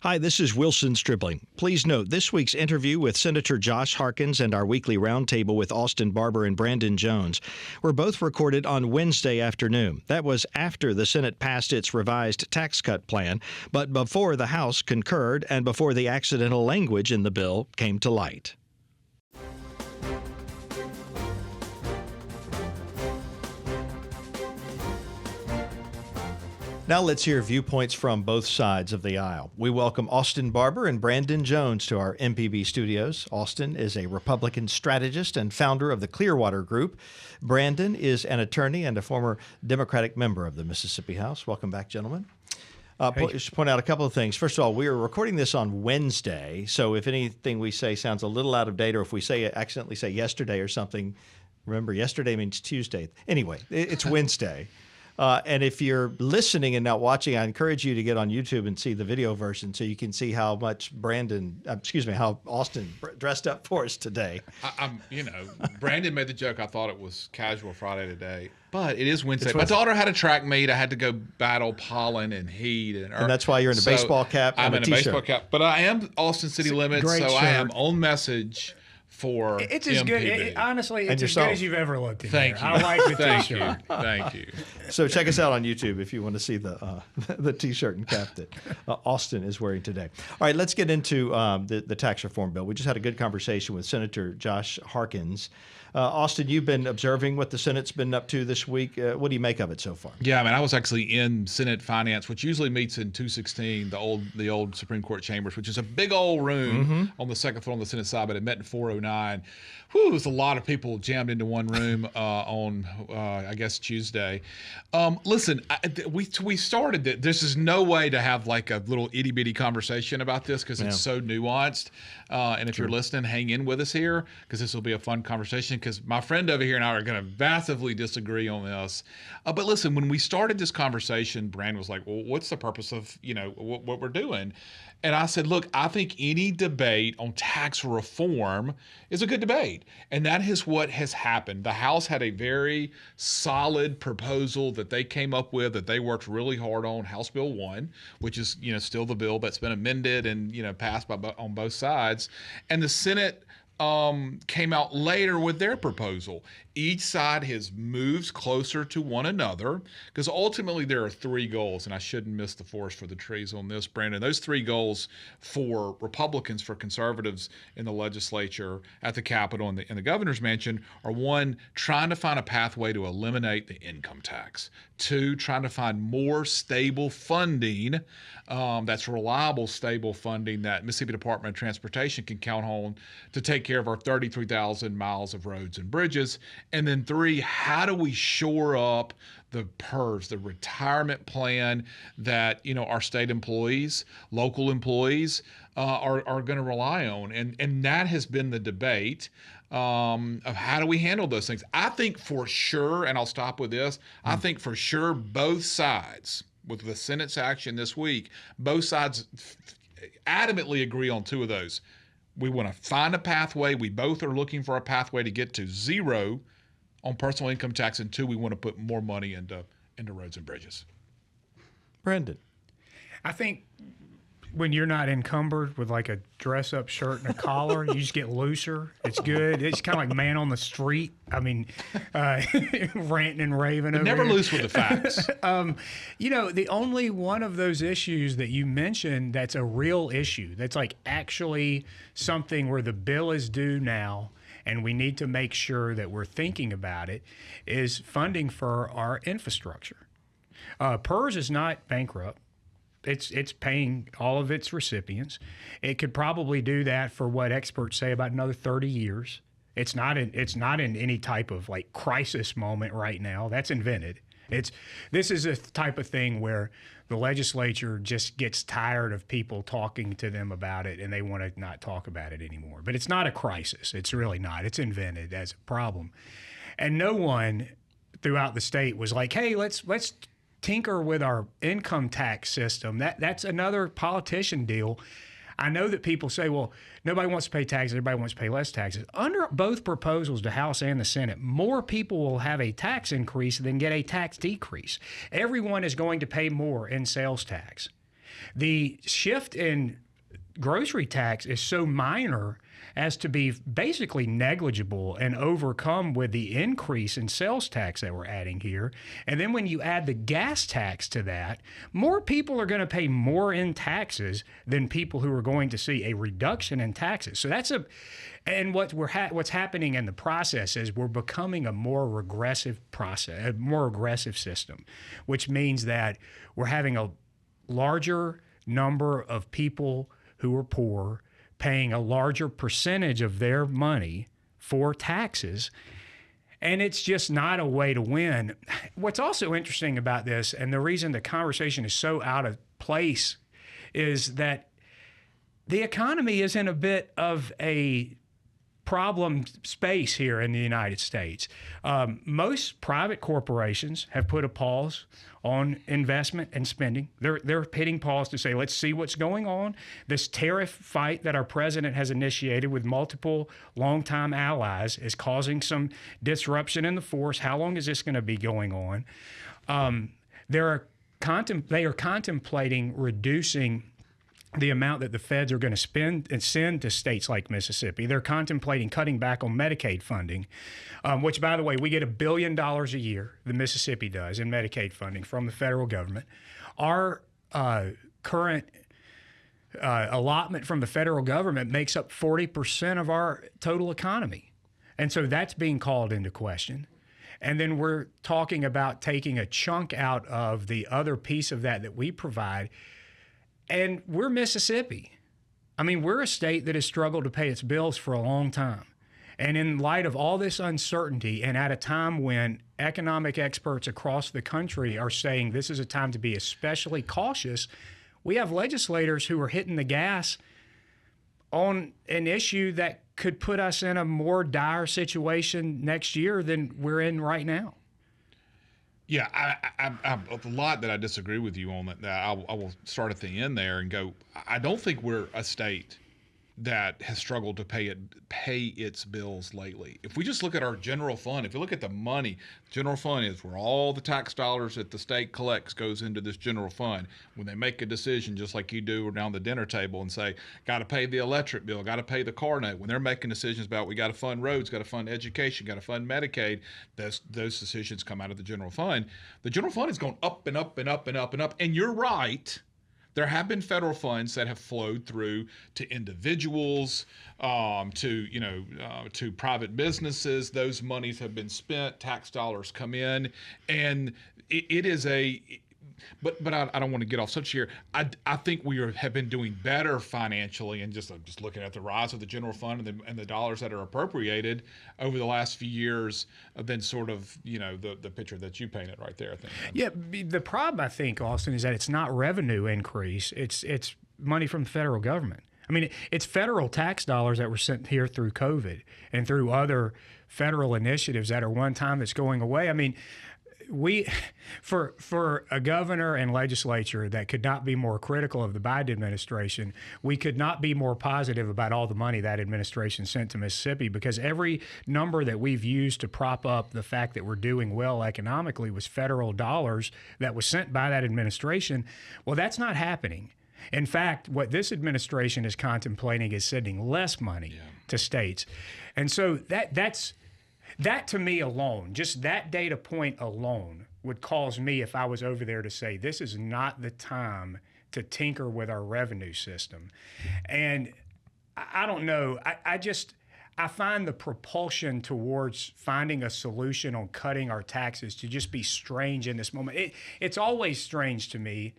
Hi, this is Wilson Stribling. Please note this week's interview with Senator Josh Harkins and our weekly roundtable with Austin Barbour and Brandon Jones were both recorded on Wednesday afternoon. That was after the Senate passed its revised tax cut plan, but before the House concurred and before the accidental language in the bill came to light. Now let's hear viewpoints from both sides of the aisle. We welcome Austin Barbour and Brandon Jones to our MPB studios. Austin is a Republican strategist and founder of the Clearwater Group. Brandon is an attorney and a former Democratic member of the Mississippi House. Welcome back, gentlemen. Just point out a couple of things. First of all, we are recording this on Wednesday, so if anything we say sounds a little out of date, or if we accidentally say yesterday or something, remember yesterday means Tuesday. Anyway, it's Wednesday. And if you're listening and not watching, I encourage you to get on YouTube and see the video version so you can see how much how Austin dressed up for us today. Brandon made the joke. I thought it was casual Friday today, but it is Wednesday. My daughter had a track meet. I had to go battle pollen and heat. And that's why you're in a baseball cap and I'm in a baseball cap. But I am Austin City Limits, so I am on message for it's as MPB. Good. Honestly, it's as good as you've ever looked in. Thank there. you. I like the T-shirt. Thank you. So check us out on YouTube if you want to see the T-shirt and cap that Austin is wearing today. All right, let's get into the tax reform bill. We just had a good conversation with Senator Josh Harkins. Austin, you've been observing what the Senate's been up to this week. What do you make of it so far? Yeah, I was actually in Senate Finance, which usually meets in 216, the old Supreme Court chambers, which is a big old room on the second floor on the Senate side, but it met in 409. Whew, there's a lot of people jammed into one room on, I guess, Tuesday. Listen, we started that. This is no way to have like a little itty bitty conversation about this because it's so nuanced. And if you're listening, hang in with us here because this will be a fun conversation because my friend over here and I are going to vastly disagree on this. But listen, when we started this conversation, Brand was like, well, what's the purpose of, what we're doing? And I said, look, I think any debate on tax reform is a good debate. And that is what has happened. The House had a very solid proposal that they came up with that they worked really hard on, House Bill 1, which is, still the bill that's been amended and, passed on both sides. And the Senate came out later with their proposal. Each side has moved closer to one another because ultimately there are three goals, and I shouldn't miss the forest for the trees on this, Brandon. Those three goals for Republicans, for conservatives in the legislature, at the Capitol, and the governor's mansion are one, trying to find a pathway to eliminate the income tax. Two, trying to find more stable funding that's reliable, stable funding that Mississippi Department of Transportation can count on to take care of our 33,000 miles of roads and bridges. And then three, how do we shore up the PERS, the retirement plan that, our state employees, local employees are going to rely on? And that has been the debate of how do we handle those things. I think for sure, and I'll stop with this, I think for sure both sides, with the Senate's action this week, both sides adamantly agree on two of those. We want to find a pathway. We both are looking for a pathway to get to zero on personal income tax, and two, we want to put more money into roads and bridges. Brandon. I think when you're not encumbered with like a dress-up shirt and a collar, you just get looser. It's good. It's kind of like man on the street. Ranting and raving over Never here. loose with the facts. The only one of those issues that you mentioned that's a real issue, that's like actually something where the bill is due now and we need to make sure that we're thinking about it, is funding for our infrastructure. PERS is not bankrupt. It's paying all of its recipients. It could probably do that for what experts say about another 30 years. It's not in any type of like crisis moment right now. That's invented. This is a type of thing where the legislature just gets tired of people talking to them about it and they want to not talk about it anymore. But it's not a crisis. It's really not. It's invented as a problem. And no one throughout the state was like, hey, let's tinker with our income tax system. That's another politician deal. I know that people say, well, nobody wants to pay taxes, everybody wants to pay less taxes. Under both proposals, the House and the Senate, more people will have a tax increase than get a tax decrease. Everyone is going to pay more in sales tax. The shift in grocery tax is so minor as to be basically negligible and overcome with the increase in sales tax that we're adding here. And then when you add the gas tax to that, more people are going to pay more in taxes than people who are going to see a reduction in taxes. So that's and what's happening in the process is we're becoming a more regressive process, a more aggressive system, which means that we're having a larger number of people who are poor paying a larger percentage of their money for taxes, and it's just not a way to win. What's also interesting about this, and the reason the conversation is so out of place, is that the economy is in a bit of a problem space here in the United States. Most private corporations have put a pause on investment and spending. They're hitting pause to say, let's see what's going on. This tariff fight that our president has initiated with multiple longtime allies is causing some disruption in the force. How long is this going to be going on? They are contemplating reducing the amount that the feds are going to spend and send to states like Mississippi. They're contemplating cutting back on Medicaid funding, which, by the way, we get $1 billion a year, the Mississippi does, in Medicaid funding from the federal government. Our current allotment from the federal government makes up 40% of our total economy. And so that's being called into question. And then we're talking about taking a chunk out of the other piece of that we provide. And we're Mississippi. I mean, we're a state that has struggled to pay its bills for a long time. And in light of all this uncertainty, and at a time when economic experts across the country are saying this is a time to be especially cautious, we have legislators who are hitting the gas on an issue that could put us in a more dire situation next year than we're in right now. Yeah, I a lot that I disagree with you on that. I will start at the end there and go, I don't think we're a state that has struggled to pay its bills lately. If we just look at our general fund, if you look at the money, general fund is where all the tax dollars that the state collects goes into this general fund. When they make a decision, just like you do around the dinner table and say, got to pay the electric bill, got to pay the car note, when they're making decisions about we got to fund roads, got to fund education, got to fund Medicaid, those decisions come out of the general fund. The general fund has gone up and up and up and up and up. And you're right. There have been federal funds that have flowed through to individuals, to private businesses. Those monies have been spent. Tax dollars come in, and it is a. But I don't want to get off subject here. I think we have been doing better financially, and just looking at the rise of the general fund and the dollars that are appropriated over the last few years than sort of the picture that you painted right there. I think. Yeah, the problem I think, Austin, is that it's not revenue increase. It's money from the federal government. I mean, it's federal tax dollars that were sent here through COVID and through other federal initiatives that are one time that's going away. I mean. For a governor and legislature that could not be more critical of the Biden administration, we could not be more positive about all the money that administration sent to Mississippi, because every number that we've used to prop up the fact that we're doing well economically was federal dollars that was sent by that administration. Well, that's not happening. In fact, what this administration is contemplating is sending less money to states. And so that to me alone, just that data point alone, would cause me, if I was over there, to say this is not the time to tinker with our revenue system. And I don't know. I find the propulsion towards finding a solution on cutting our taxes to just be strange in this moment. It's always strange to me,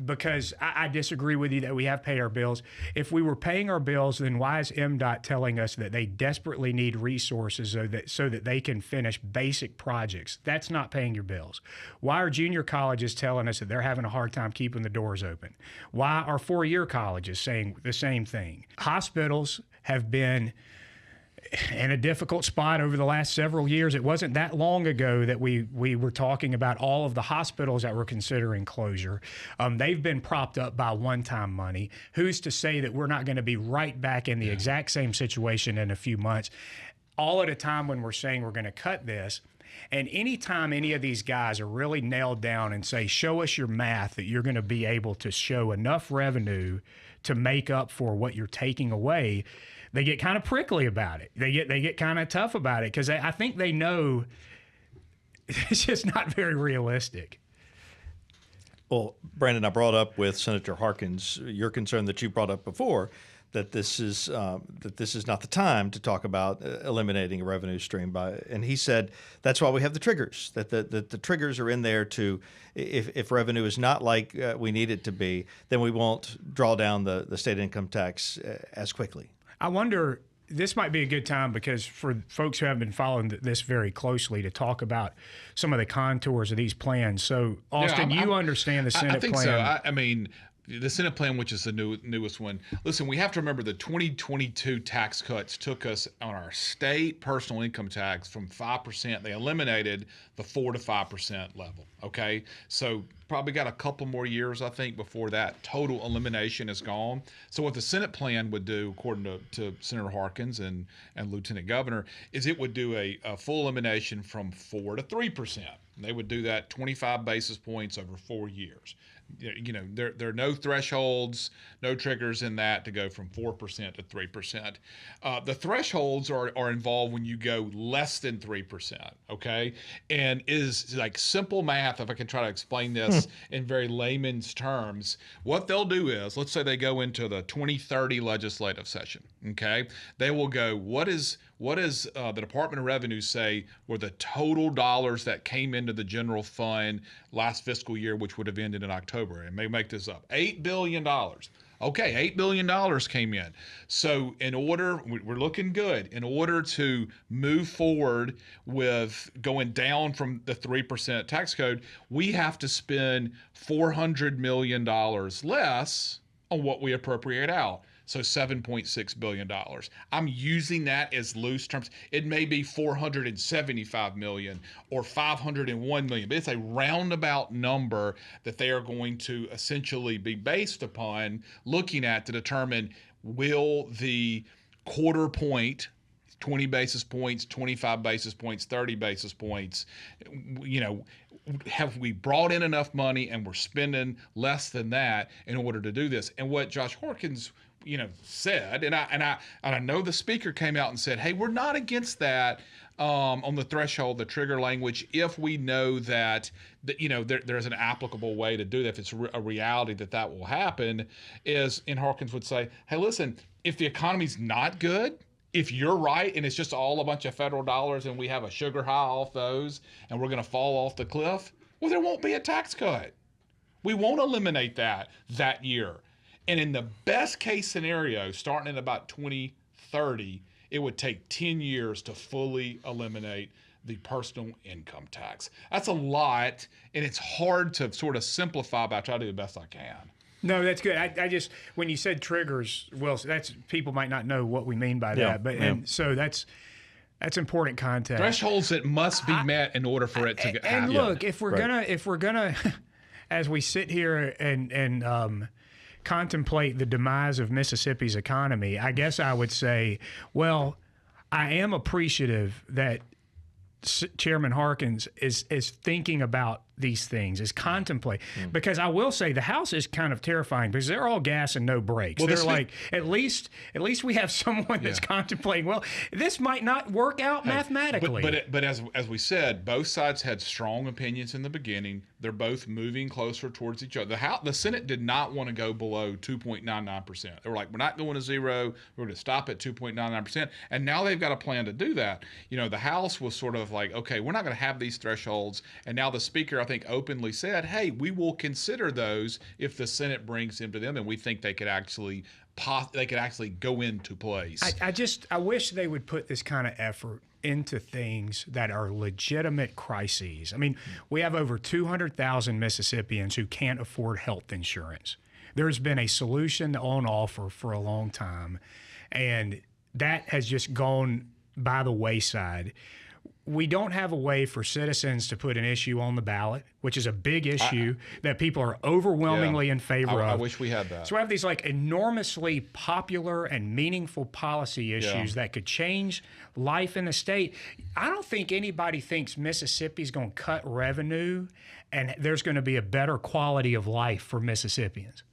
because I disagree with you that we have paid our bills. If we were paying our bills, then why is MDOT telling us that they desperately need resources so that they can finish basic projects? That's not paying your bills. Why are junior colleges telling us that they're having a hard time keeping the doors open? Why are four-year colleges saying the same thing? Hospitals have been in a difficult spot over the last several years. It wasn't that long ago that we were talking about all of the hospitals that were considering closure. They've been propped up by one-time money. Who's to say that we're not going to be right back in the exact same situation in a few months, all at a time when we're saying we're going to cut this? And anytime any of these guys are really nailed down and say, show us your math that you're going to be able to show enough revenue to make up for what you're taking away, they get kind of prickly about it. They get kind of tough about it because I think they know it's just not very realistic. Well, Brandon, I brought up with Senator Harkins your concern that you brought up before, that this is not the time to talk about eliminating a revenue stream and he said that's why we have the triggers, that the triggers are in there to, if revenue is not like we need it to be, then we won't draw down the state income tax as quickly. I wonder, this might be a good time because for folks who have been following this very closely to talk about some of the contours of these plans. So, Austin, you understand the Senate I think plan. So. I mean, the Senate plan, which is the newest one. Listen, we have to remember the 2022 tax cuts took us on our state personal income tax from 5%. They eliminated the 4 to 5% level. Okay, so probably got a couple more years, I think, before that total elimination is gone. So what the Senate plan would do, according to Senator Harkins and Lieutenant Governor, is it would do a full elimination from 4 to 3%. They would do that 25 basis points over 4 years. You know, there are no thresholds, no triggers in that to go from 4% to 3%. The thresholds are involved when you go less than 3%, okay? And is like simple math, if I can try to explain this in very layman's terms. What they'll do is, let's say they go into the 2030 legislative session, okay? They will go, what is the Department of Revenue say were the total dollars that came into the general fund last fiscal year, which would have ended in October, and may make this up, $8 billion. Okay, $8 billion came in. So we're looking good. In order to move forward with going down from the 3% tax code, we have to spend $400 million less on what we appropriate out. So $7.6 billion. I'm using that as loose terms. It may be $475 million or $501 million, but it's a roundabout number that they are going to essentially be based upon looking at to determine, will the quarter point, 20 basis points, 25 basis points, 30 basis points, you know, have we brought in enough money and we're spending less than that in order to do this? And what Josh Harkins said, and I know the speaker came out and said, hey, we're not against that on the threshold, the trigger language, if we know that there's an applicable way to do that, if it's a reality that will happen, and Harkins would say, hey, listen, if the economy's not good, if you're right and it's just all a bunch of federal dollars and we have a sugar high off those and we're going to fall off the cliff, well, there won't be a tax cut. We won't eliminate that year. And in the best case scenario, starting in about 2030, it would take 10 years to fully eliminate the personal income tax. That's a lot, and it's hard to sort of simplify, but I try to do the best I can. No, that's good. I just, when you said triggers, well, that's, people might not know what we mean by that, but and so that's important context. Thresholds that must be met in order for it to happen. And look, if we're gonna, as we sit here and contemplate the demise of Mississippi's economy, I guess I would say, well, I am appreciative that Chairman Harkins is thinking about these things, is contemplating. Because I will say the House is kind of terrifying because they're all gas and no brakes. Well, they're like, at least we have someone that's contemplating, well, this might not work out mathematically. But as we said, both sides had strong opinions in the beginning. They're both moving closer towards each other. The Senate did not want to go below 2.99%. They were like, we're not going to zero. We're going to stop at 2.99%. And now they've got a plan to do that. The House was sort of like, okay, we're not going to have these thresholds. And now the Speaker, I think, openly said, hey, we will consider those if the Senate brings them to them, and we think they could actually go into place. I wish they would put this kind of effort into things that are legitimate crises. I mean, we have over 200,000 Mississippians who can't afford health insurance. There's been a solution on offer for a long time, and that has just gone by the wayside. we don't have a way for citizens to put an issue on the ballot, which is a big issue that people are overwhelmingly in favor of. I wish we had that. So we have these like enormously popular and meaningful policy issues that could change life in the state. I don't think anybody thinks Mississippi's going to cut revenue and there's going to be a better quality of life for Mississippians.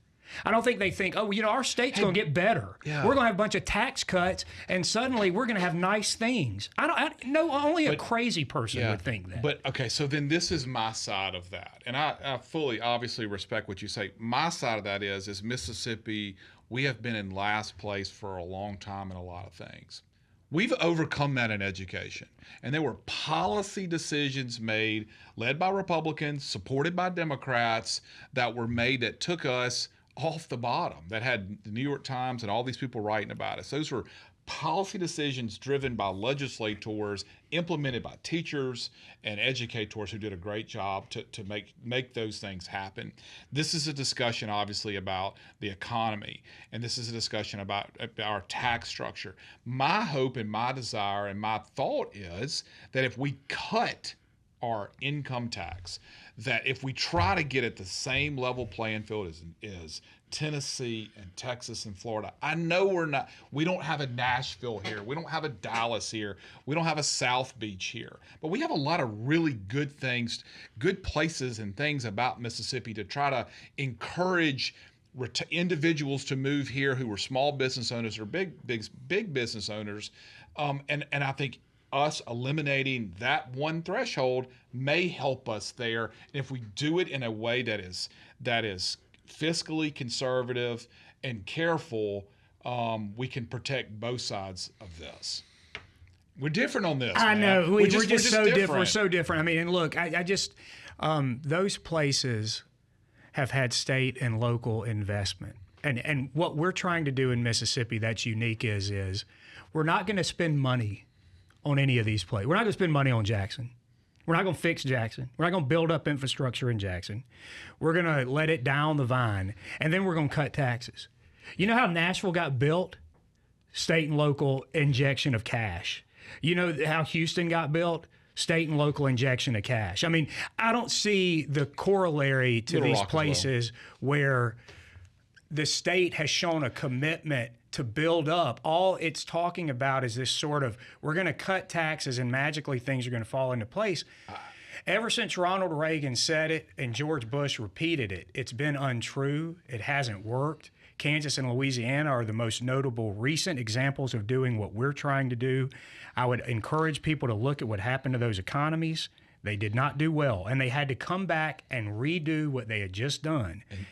I don't think they think, oh, our state's going to get better. Yeah. We're going to have a bunch of tax cuts, and suddenly we're going to have nice things. Only a crazy person would think that. But, okay, so then this is my side of that. And I fully, obviously, respect what you say. My side of that is Mississippi, we have been in last place for a long time in a lot of things. We've overcome that in education. And there were policy decisions made, led by Republicans, supported by Democrats, that were made that took us off the bottom, that had the New York Times and all these people writing about us. Those were policy decisions driven by legislators, implemented by teachers and educators who did a great job to make those things happen. This is a discussion, obviously, about the economy, and this is a discussion about our tax structure. My hope and my desire and my thought is that if we cut our income tax, that if we try to get at the same level playing field as Tennessee and Texas and Florida, I know we don't have a Nashville here, we don't have a Dallas here, we don't have a South Beach here, but we have a lot of really good things, good places and things about Mississippi to try to encourage individuals to move here who are small business owners or big business owners, and I think us eliminating that one threshold may help us there. And if we do it in a way that is fiscally conservative and careful, we can protect both sides of this. We're different on this. I know. We're just so different. We're so different. I mean, and look, I just those places have had state and local investment. And what we're trying to do in Mississippi that's unique is we're not going to spend money on any of these places. We're not going to spend money on Jackson. We're not going to fix Jackson. We're not going to build up infrastructure in Jackson. We're going to let it down the vine, and then we're going to cut taxes. You know how Nashville got built? State and local injection of cash. You know how Houston got built? State and local injection of cash. I mean, I don't see the corollary to these places where the state has shown a commitment to build up. All it's talking about is this sort of, we're going to cut taxes and magically things are going to fall into place. Ever since Ronald Reagan said it and George Bush repeated it, it's been untrue. It hasn't worked. Kansas and Louisiana are the most notable recent examples of doing what we're trying to do. I would encourage people to look at what happened to those economies. They did not do well, and they had to come back and redo what they had just done. And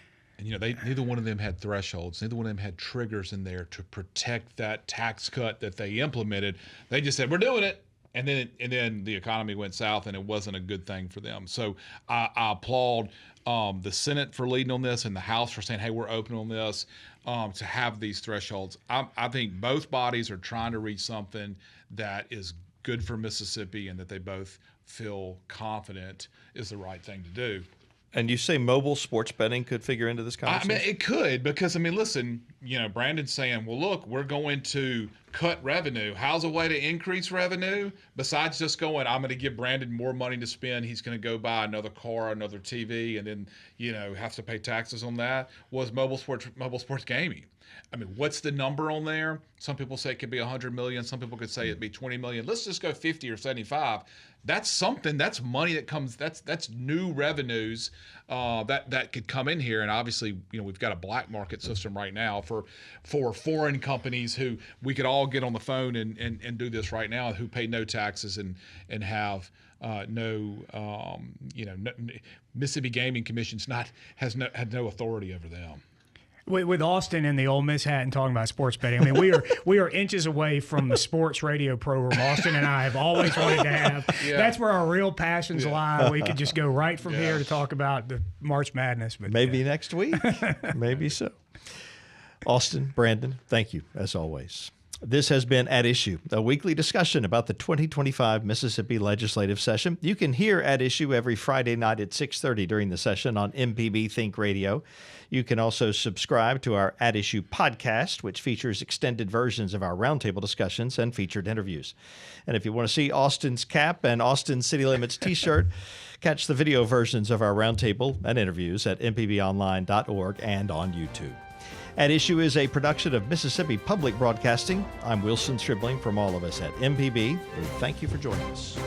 neither one of them had thresholds. Neither one of them had triggers in there to protect that tax cut that they implemented. They just said, we're doing it. And then the economy went south, and it wasn't a good thing for them. So I applaud the Senate for leading on this and the House for saying, hey, we're open on this, to have these thresholds. I think both bodies are trying to reach something that is good for Mississippi and that they both feel confident is the right thing to do. And you say mobile sports betting could figure into this conversation? I mean, it could, because, listen, Brandon's saying, well, look, we're going to cut revenue. How's a way to increase revenue besides just going, I'm going to give Brandon more money to spend. He's going to go buy another car, another TV, and then, have to pay taxes on that? Was mobile sports gaming. What's the number on there? Some people say it could be 100 million. Some people could say it'd be 20 million. Let's just go 50 or 75. That's something. That's money that comes. That's new revenues that could come in here. And obviously, we've got a black market system right now for foreign companies who we could all get on the phone and do this right now, who pay no taxes and have Mississippi Gaming Commission's had no authority over them. With Austin and the Ole Miss hat and talking about sports betting, we are inches away from the sports radio program Austin and I have always wanted to have. Yeah. That's where our real passions lie. We could just go right from here to talk about the March Madness. But maybe next week. Maybe so. Austin, Brandon, thank you as always. This has been At Issue, a weekly discussion about the 2025 Mississippi legislative session. You can hear At Issue every Friday night at 6:30 during the session on MPB Think Radio. You can also subscribe to our At Issue podcast, which features extended versions of our roundtable discussions and featured interviews. And if you want to see Austin's cap and Austin City Limits t-shirt, catch the video versions of our roundtable and interviews at mpbonline.org and on YouTube. At Issue is a production of Mississippi Public Broadcasting. I'm Wilson Stribling from all of us at MPB. And thank you for joining us.